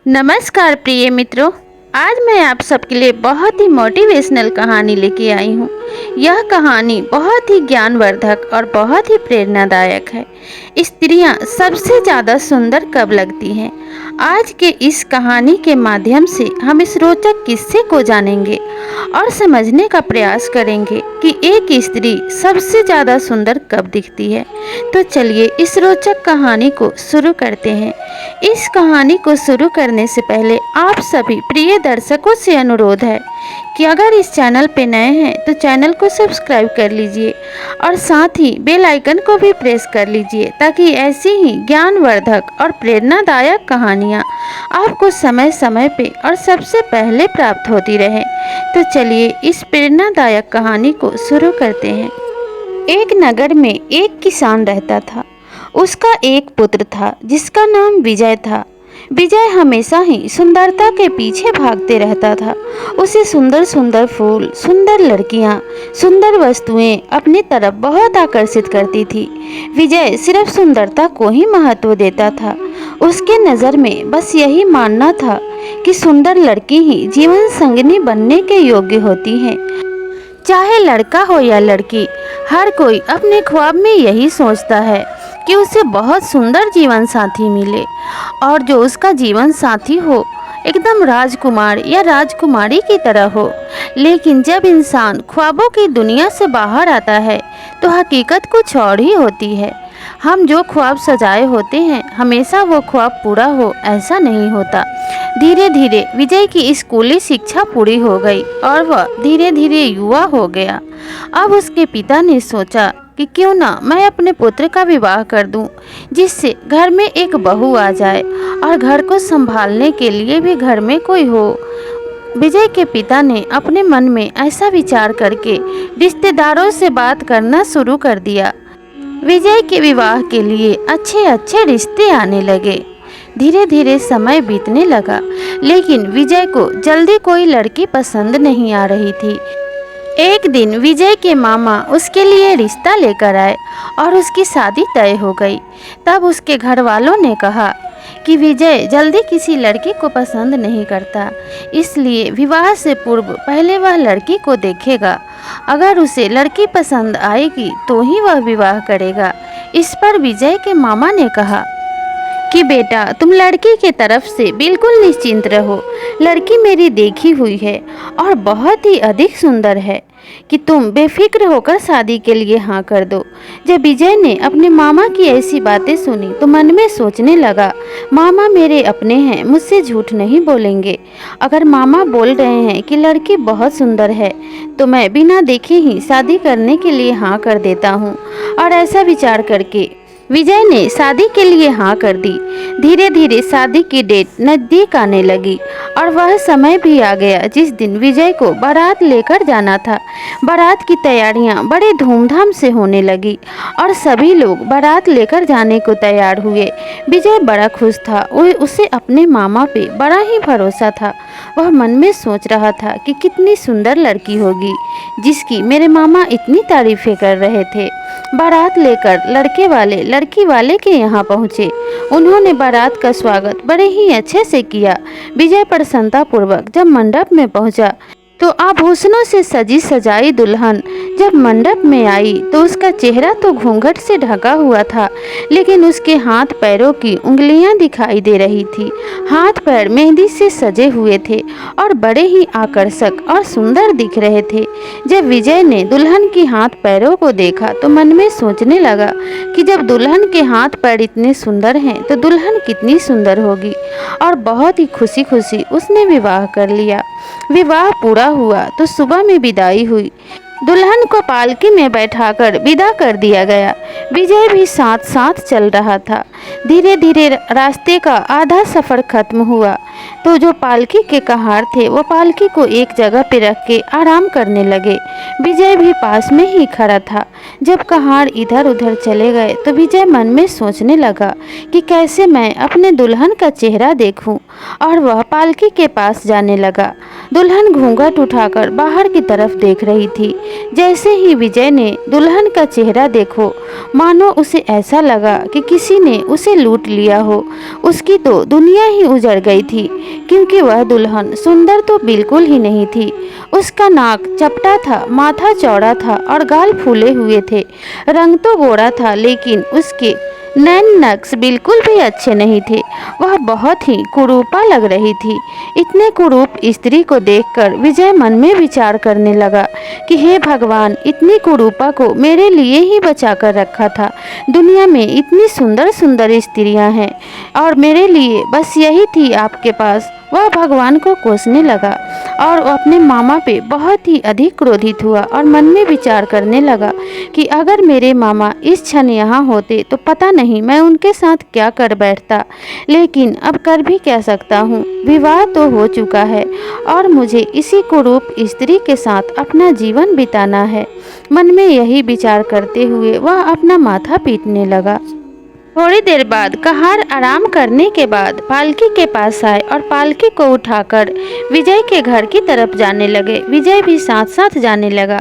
नमस्कार प्रिय मित्रों, आज मैं आप सबके लिए बहुत ही मोटिवेशनल कहानी लेके आई हूँ। यह कहानी बहुत ही ज्ञानवर्धक और बहुत ही प्रेरणादायक है। स्त्रियाँ सबसे ज़्यादा सुंदर कब लगती हैं? आज के इस कहानी के माध्यम से हम इस रोचक किस्से को जानेंगे और समझने का प्रयास करेंगे कि एक स्त्री सबसे ज़्यादा सुंदर कब दिखती है। तो चलिए इस रोचक कहानी को शुरू करते हैं। इस कहानी को शुरू करने से पहले आप सभी प्रिय दर्शकों से अनुरोध है कि अगर इस चैनल पे नए हैं तो चैनल को सब्सक्राइब कर लीजिए और साथ ही बेल आइकन को भी प्रेस कर लीजिए ताकि ऐसी ही ज्ञानवर्धक और प्रेरणादायक कहानियाँ आपको समय समय पे और सबसे पहले प्राप्त होती रहे। तो चलिए इस प्रेरणादायक कहानी को शुरू करते हैं। एक नगर में एक किसान रहता था। उसका एक पुत्र था जिसका नाम विजय था। विजय हमेशा ही सुंदरता के पीछे भागते रहता था। उसे सुंदर सुंदर फूल, सुंदर लड़कियां, सुंदर वस्तुएं अपनी तरफ बहुत आकर्षित करती थी। विजय सिर्फ सुंदरता को ही महत्व देता था। उसके नज़र में बस यही मानना था कि सुंदर लड़की ही जीवन संगिनी बनने के योग्य होती है। चाहे लड़का हो या लड़की, हर कोई अपने ख्वाब में यही सोचता है कि उसे बहुत सुंदर जीवन साथी मिले और जो उसका जीवन साथी हो एकदम राजकुमार या राजकुमारी की तरह हो। लेकिन जब इंसान ख्वाबों की दुनिया से बाहर आता है तो हकीकत कुछ और ही होती है। हम जो ख्वाब सजाए होते हैं हमेशा वो ख्वाब पूरा हो ऐसा नहीं होता। धीरे धीरे विजय की स्कूली शिक्षा पूरी हो गई और वह धीरे धीरे युवा हो गया। अब उसके पिता ने सोचा कि क्यों ना मैं अपने पुत्र का विवाह कर दूं, जिससे घर में एक बहू आ जाए और घर को संभालने के लिए भी घर में कोई हो। विजय के पिता ने अपने मन में ऐसा विचार करके रिश्तेदारों से बात करना शुरू कर दिया। विजय के विवाह के लिए अच्छे अच्छे रिश्ते आने लगे। धीरे धीरे समय बीतने लगा, लेकिन विजय को जल्दी कोई लड़की पसंद नहीं आ रही थी। एक दिन विजय के मामा उसके लिए रिश्ता लेकर आए और उसकी शादी तय हो गई। तब उसके घर वालों ने कहा कि विजय जल्दी किसी लड़की को पसंद नहीं करता, इसलिए विवाह से पूर्व पहले वह लड़की को देखेगा। अगर उसे लड़की पसंद आएगी तो ही वह विवाह करेगा। इस पर विजय के मामा ने कहा कि बेटा, तुम लड़की के तरफ से बिल्कुल निश्चिंत रहो। लड़की मेरी देखी हुई है और बहुत ही अधिक सुंदर है कि तुम बेफिक्र होकर शादी के लिए हाँ कर दो। जब विजय ने अपने मामा की ऐसी बातें सुनी तो मन में सोचने लगा, मामा मेरे अपने हैं, मुझसे झूठ नहीं बोलेंगे। अगर मामा बोल रहे हैं कि लड़की बहुत सुंदर है तो मैं बिना देखे ही शादी करने के लिए हाँ कर देता हूँ। और ऐसा विचार करके विजय ने शादी के लिए हाँ कर दी। धीरे धीरे शादी की डेट नज़दीक आने लगी और वह समय भी आ गया जिस दिन विजय को बारात लेकर जाना था। बारात की तैयारियां बड़े धूमधाम से होने लगी और सभी लोग बारात लेकर जाने को तैयार हुए। विजय बड़ा खुश था। उसे अपने मामा पे बड़ा ही भरोसा था। वह मन में सोच रहा था कि कितनी सुंदर लड़की होगी जिसकी मेरे मामा इतनी तारीफें कर रहे थे। बारात लेकर लड़की वाले के यहाँ पहुँचे। उन्होंने बारात का स्वागत बड़े ही अच्छे से किया। विजय प्रसन्नतापूर्वक जब मंडप में पहुँचा तो आभूषणों से सजी सजाई दुल्हन जब मंडप में आई तो उसका चेहरा तो घूंघट से ढका हुआ था, लेकिन उसके हाथ पैरों की उंगलियां दिखाई दे रही थी। हाथ पैर मेहंदी से सजे हुए थे और बड़े ही आकर्षक और सुंदर दिख रहे थे। जब विजय ने दुल्हन के हाथ पैरों को देखा तो मन में सोचने लगा कि जब दुल्हन के हाथ पैर इतने सुंदर हैं तो दुल्हन कितनी सुंदर होगी। और बहुत ही खुशी खुशी उसने विवाह कर लिया। विवाह पूरा हुआ तो सुबह में विदाई हुई। दुल्हन को पालकी में बैठाकर विदा कर दिया गया। विजय भी साथ साथ चल रहा था। धीरे धीरे रास्ते का आधा सफ़र खत्म हुआ तो जो पालकी के कहार थे वो पालकी को एक जगह पे रख के आराम करने लगे। विजय भी पास में ही खड़ा था। जब कहार इधर उधर चले गए तो विजय मन में सोचने लगा कि कैसे मैं अपने दुल्हन का चेहरा देखूं, और वह पालकी के पास जाने लगा। दुल्हन घूंघट उठाकर बाहर की तरफ देख रही थी। जैसे ही विजय ने दुल्हन का चेहरा देखो, मानो उसे ऐसा लगा कि किसी ने उसे लूट लिया हो। उसकी तो दुनिया ही उजड़ गई थी, क्योंकि वह दुल्हन सुंदर तो बिल्कुल ही नहीं थी। उसका नाक चपटा था, माथा चौड़ा था और गाल फूले हुए थे। रंग तो गोरा था, लेकिन उसके नैन नक्श बिल्कुल भी अच्छे नहीं थे। वह बहुत ही कुरूपा लग रही थी। इतने कुरूप स्त्री को देखकर विजय मन में विचार करने लगा कि हे भगवान, इतनी कुरूपा को मेरे लिए ही बचा कर रखा था। दुनिया में इतनी सुंदर सुंदर स्त्रियां हैं और मेरे लिए बस यही थी आपके पास। वह भगवान को कोसने लगा और अपने मामा पे बहुत ही अधिक क्रोधित हुआ और मन में विचार करने लगा कि अगर मेरे मामा इस क्षण यहाँ होते तो पता नहीं मैं उनके साथ क्या कर बैठता। लेकिन अब कर भी क्या सकता हूँ, विवाह तो हो चुका है और मुझे इसी कुरूप स्त्री के साथ अपना जीवन बिताना है। मन में यही विचार करते हुए वह अपना माथा पीटने लगा। थोड़ी देर बाद कहार आराम करने के बाद पालकी के पास आए और पालकी को उठाकर विजय के घर की तरफ जाने लगे। विजय भी साथ साथ जाने लगा।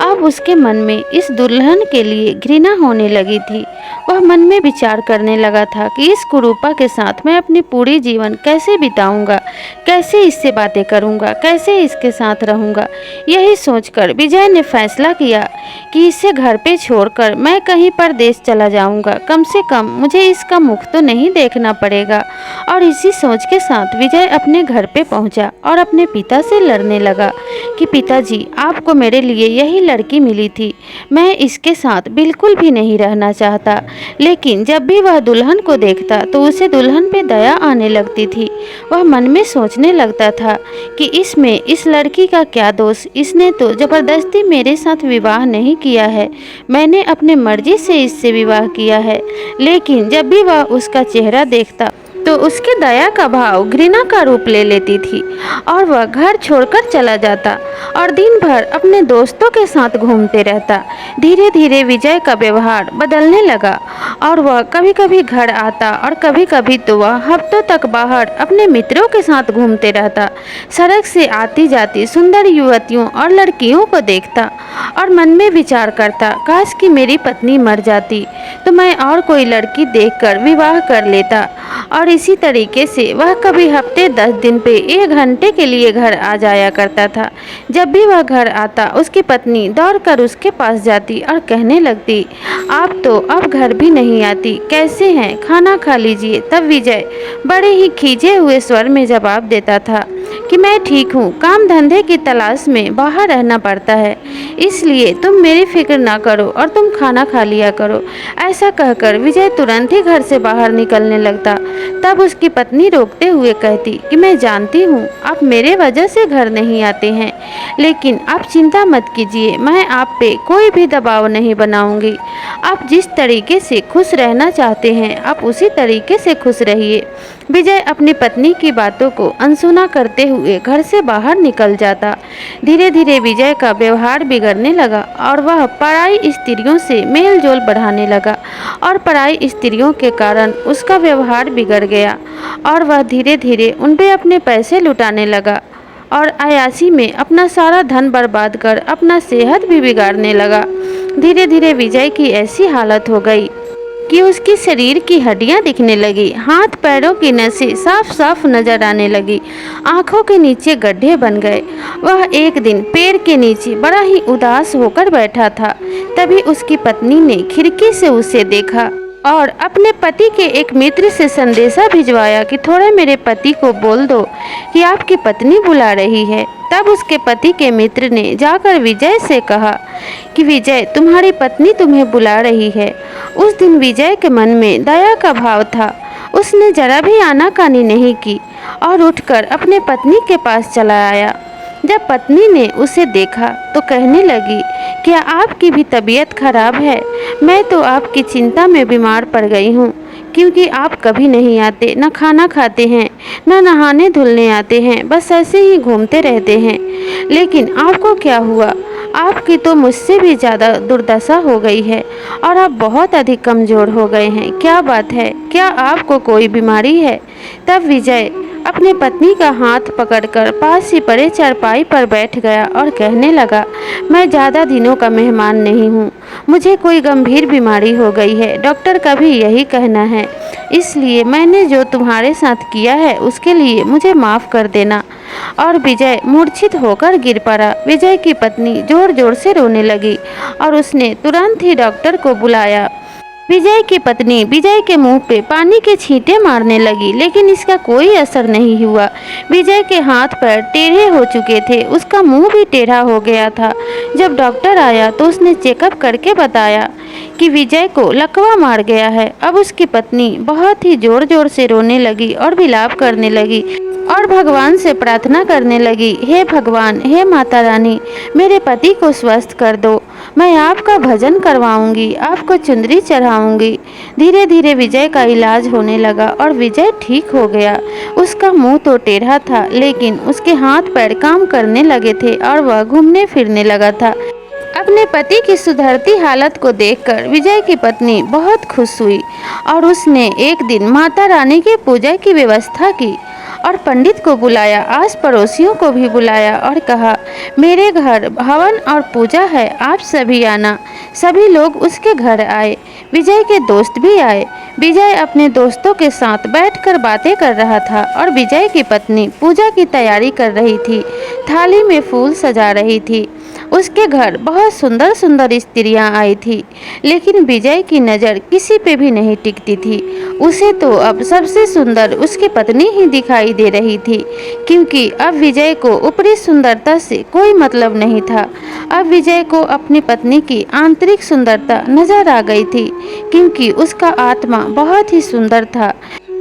अब उसके मन में इस दुल्हन के लिए घृणा होने लगी थी। वह मन में विचार करने लगा था कि इस कुरूपा के साथ मैं अपनी पूरी जीवन कैसे बिताऊंगा, कैसे इससे बातें करूंगा, कैसे इसके साथ रहूंगा। यही सोचकर विजय ने फैसला किया कि इसे घर पे छोड़कर मैं कहीं परदेश चला जाऊंगा। कम से कम मुझे इसका मुख तो नहीं देखना पड़ेगा। और इसी सोच के साथ विजय अपने घर पे पहुंचा और अपने पिता से लड़ने लगा कि पिताजी, आपको मेरे लिए यही लड़की मिली थी, मैं इसके साथ बिल्कुल भी नहीं रहना चाहता। लेकिन जब भी वह दुल्हन को देखता तो उसे दुल्हन पे दया आने लगती थी। वह मन में सोचने लगता था कि इसमें इस लड़की का क्या दोष, इसने तो जबरदस्ती मेरे साथ विवाह नहीं किया है, मैंने अपने मर्जी से इससे विवाह किया है। लेकिन जब भी वह उसका चेहरा देखता तो उसके दया का भाव घृणा का रूप ले लेती थी और वह घर छोड़कर चला जाता और दिन भर अपने दोस्तों के साथ घूमते रहता। धीरे धीरे विजय का व्यवहार बदलने लगा और वह कभी कभी घर आता और कभी कभी तो वह हफ्तों तक बाहर अपने मित्रों के साथ घूमते रहता। सड़क से आती जाती सुंदर युवतियों और लड़कियों को देखता और मन में विचार करता, काश कि मेरी पत्नी मर जाती तो मैं और कोई लड़की देखकर विवाह कर लेता। और इसी तरीके से वह कभी हफ्ते 10 दिन पे 1 घंटे के लिए घर आ जाया करता था। जब भी वह घर आता उसकी पत्नी दौड़कर उसके पास जाती और कहने लगती, आप तो अब घर भी नहीं आती, कैसे हैं, खाना खा लीजिए। तब विजय बड़े ही खींचे हुए स्वर में जवाब देता था कि मैं ठीक हूँ, काम धंधे की तलाश में बाहर रहना पड़ता है, इसलिए तुम मेरी फिक्र ना करो और तुम खाना खा लिया करो। ऐसा कहकर विजय तुरंत ही घर से बाहर निकलने लगता। तब उसकी पत्नी रोकते हुए कहती कि मैं जानती हूँ आप मेरे वजह से घर नहीं आते हैं, लेकिन आप चिंता मत कीजिए, मैं आप पे कोई भी दबाव नहीं बनाऊंगी। आप जिस तरीके से खुश रहना चाहते हैं आप उसी तरीके से खुश रहिए। विजय अपनी पत्नी की बातों को अनसुना करते हुए घर से बाहर निकल जाता। धीरे धीरे विजय का व्यवहार बिगड़ने लगा और वह पराई स्त्रियों से मेल जोल बढ़ाने लगा और पराई स्त्रियों के कारण उसका व्यवहार बिगड़ गया और वह धीरे धीरे उन पे अपने पैसे लुटाने लगा और अयासी में अपना सारा धन बर्बाद कर अपना सेहत भी बिगाड़ने लगा। धीरे धीरे विजय की ऐसी हालत हो गई कि उसकी शरीर की हड्डियां दिखने लगी, हाथ पैरों की नसें साफ साफ नजर आने लगी, आंखों के नीचे गड्ढे बन गए। वह एक दिन पेड़ के नीचे बड़ा ही उदास होकर बैठा था। तभी उसकी पत्नी ने खिड़की से उसे देखा और अपने पति के एक मित्र से संदेशा भिजवाया कि थोड़ा मेरे पति को बोल दो कि आपकी पत्नी बुला रही है। तब उसके पति के मित्र ने जाकर विजय से कहा कि विजय, तुम्हारी पत्नी तुम्हें बुला रही है। उस दिन विजय के मन में दया का भाव था। उसने जरा भी आनाकानी नहीं की और उठकर अपने पत्नी के पास चला आया। जब पत्नी ने उसे देखा तो कहने लगी, क्या आपकी भी तबीयत खराब है? मैं तो आपकी चिंता में बीमार पड़ गई हूँ, क्योंकि आप कभी नहीं आते, न खाना खाते हैं, न नहाने धुलने आते हैं, बस ऐसे ही घूमते रहते हैं। लेकिन आपको क्या हुआ? आपकी तो मुझसे भी ज़्यादा दुर्दशा हो गई है और आप बहुत अधिक कमज़ोर हो गए हैं। क्या बात है? क्या आपको कोई बीमारी है? तब विजय अपने पत्नी का हाथ पकड़कर पास ही पड़े चारपाई पर बैठ गया और कहने लगा, मैं ज़्यादा दिनों का मेहमान नहीं हूँ। मुझे कोई गंभीर बीमारी हो गई है, डॉक्टर का भी यही कहना है। इसलिए मैंने जो तुम्हारे साथ किया है उसके लिए मुझे माफ़ कर देना। और विजय मूर्छित होकर गिर पड़ा। विजय की पत्नी जोर जोर से रोने लगी और उसने तुरंत ही डॉक्टर को बुलाया। विजय की पत्नी विजय के मुंह पे पानी के छींटे मारने लगी, लेकिन इसका कोई असर नहीं हुआ। विजय के हाथ पैर टेढ़े हो चुके थे, उसका मुंह भी टेढ़ा हो गया था। जब डॉक्टर आया तो उसने चेकअप करके बताया कि विजय को लकवा मार गया है। अब उसकी पत्नी बहुत ही जोर जोर से रोने लगी और विलाप करने लगी और भगवान से प्रार्थना करने लगी, हे भगवान, हे माता रानी, मेरे पति को स्वस्थ कर दो। मैं आपका भजन करवाऊंगी, आपको चुंदरी चढ़ाऊंगी। धीरे धीरे विजय का इलाज होने लगा और विजय ठीक हो गया। उसका मुंह तो टेढ़ा था, लेकिन उसके हाथ पैर काम करने लगे थे और वह घूमने फिरने लगा था। अपने पति की सुधरती हालत को देखकर विजय की पत्नी बहुत खुश हुई और उसने एक दिन माता रानी की पूजा की व्यवस्था की और पंडित को बुलाया, आस पड़ोसियों को भी बुलाया और कहा, मेरे घर हवन और पूजा है, आप सभी आना। सभी लोग उसके घर आए। विजय के दोस्त भी आए। विजय अपने दोस्तों के साथ बैठकर बातें कर रहा था और विजय की पत्नी पूजा की तैयारी कर रही थी, थाली में फूल सजा रही थी। उसके घर बहुत सुंदर सुंदर स्त्रियां आई थी, लेकिन विजय की नज़र किसी पे भी नहीं टिकती थी। उसे तो अब सबसे सुंदर उसकी पत्नी ही दिखाई दे रही थी, क्योंकि अब विजय को ऊपरी सुंदरता से कोई मतलब नहीं था। अब विजय को अपनी पत्नी की आंतरिक सुंदरता नजर आ गई थी, क्योंकि उसका आत्मा बहुत ही सुंदर था,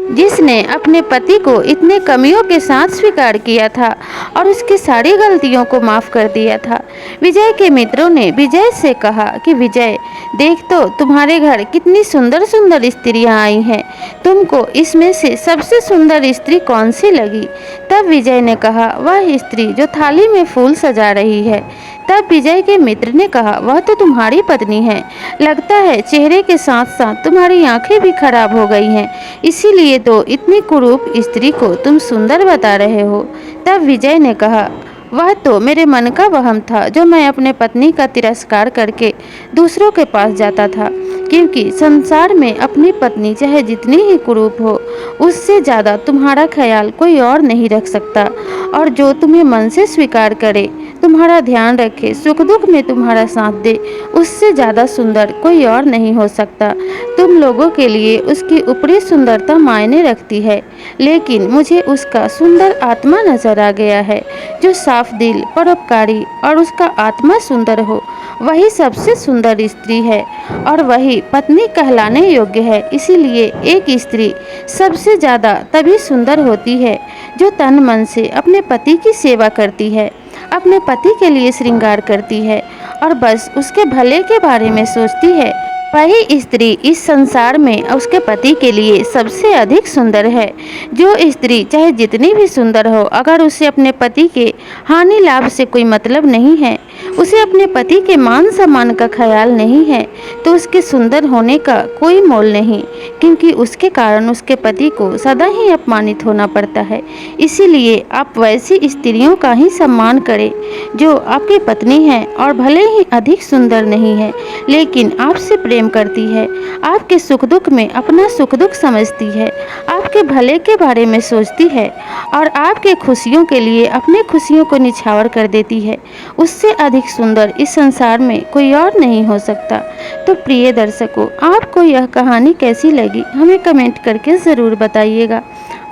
जिसने अपने पति को इतने कमियों के साथ स्वीकार किया था और उसकी सारी गलतियों को माफ़ कर दिया था। विजय के मित्रों ने विजय से कहा कि विजय, देख तो तुम्हारे घर कितनी सुंदर सुंदर स्त्रियां आई हैं, तुमको इसमें से सबसे सुंदर स्त्री कौन सी लगी? तब विजय ने कहा, वह स्त्री जो थाली में फूल सजा रही है। तब विजय के मित्र ने कहा, वह तो तुम्हारी पत्नी है, लगता है चेहरे के साथ साथ तुम्हारी आंखें भी खराब हो गई हैं, इसीलिए तो इतनी कुरूप स्त्री को तुम सुंदर बता रहे हो। तब विजय ने कहा, वह तो मेरे मन का वहम था, जो मैं अपने पत्नी का तिरस्कार करके दूसरों के पास जाता था, क्योंकि संसार में अपनी पत्नी चाहे जितनी ही कुरूप हो, उससे ज़्यादा तुम्हारा ख्याल कोई और नहीं रख सकता, और जो तुम्हें मन से स्वीकार करे, तुम्हारा ध्यान रखे, सुख दुख में तुम्हारा साथ दे, उससे ज़्यादा सुंदर कोई और नहीं हो सकता। तुम लोगों के लिए उसकी ऊपरी सुंदरता मायने रखती है, लेकिन मुझे उसका सुंदर आत्मा नजर आ गया है, जो साफ दिल, परोपकारी और उसका आत्मा सुंदर हो, वही सबसे सुंदर स्त्री है और वही पत्नी कहलाने योग्य है। इसीलिए एक स्त्री सबसे ज़्यादा तभी सुंदर होती है जो तन मन से अपने पति की सेवा करती है, अपने पति के लिए श्रृंगार करती है और बस उसके भले के बारे में सोचती है। वही स्त्री इस संसार में उसके पति के लिए सबसे अधिक सुंदर है। जो स्त्री चाहे जितनी भी सुंदर हो, अगर उसे अपने पति के हानि लाभ से कोई मतलब नहीं है, उसे अपने पति के मान सम्मान का ख्याल नहीं है, तो उसके सुंदर होने का कोई मोल नहीं, क्योंकि उसके कारण उसके पति को सदा ही अपमानित होना पड़ता है। इसीलिए आप वैसी स्त्रियों का ही सम्मान करें जो आपकी पत्नी है और भले ही अधिक सुंदर नहीं है, लेकिन आपसे प्रेम करती है, आपके सुख दुख में अपना सुख दुख समझती है, आपके भले के बारे में सोचती है और आपके खुशियों के लिए अपने खुशियों को निछावर कर देती है। उससे अधिक सुंदर इस संसार में कोई और नहीं हो सकता। तो प्रिय दर्शकों, आपको यह कहानी कैसी लगी हमें कमेंट करके ज़रूर बताइएगा,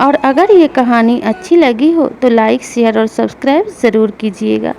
और अगर ये कहानी अच्छी लगी हो तो लाइक, शेयर और सब्सक्राइब ज़रूर कीजिएगा।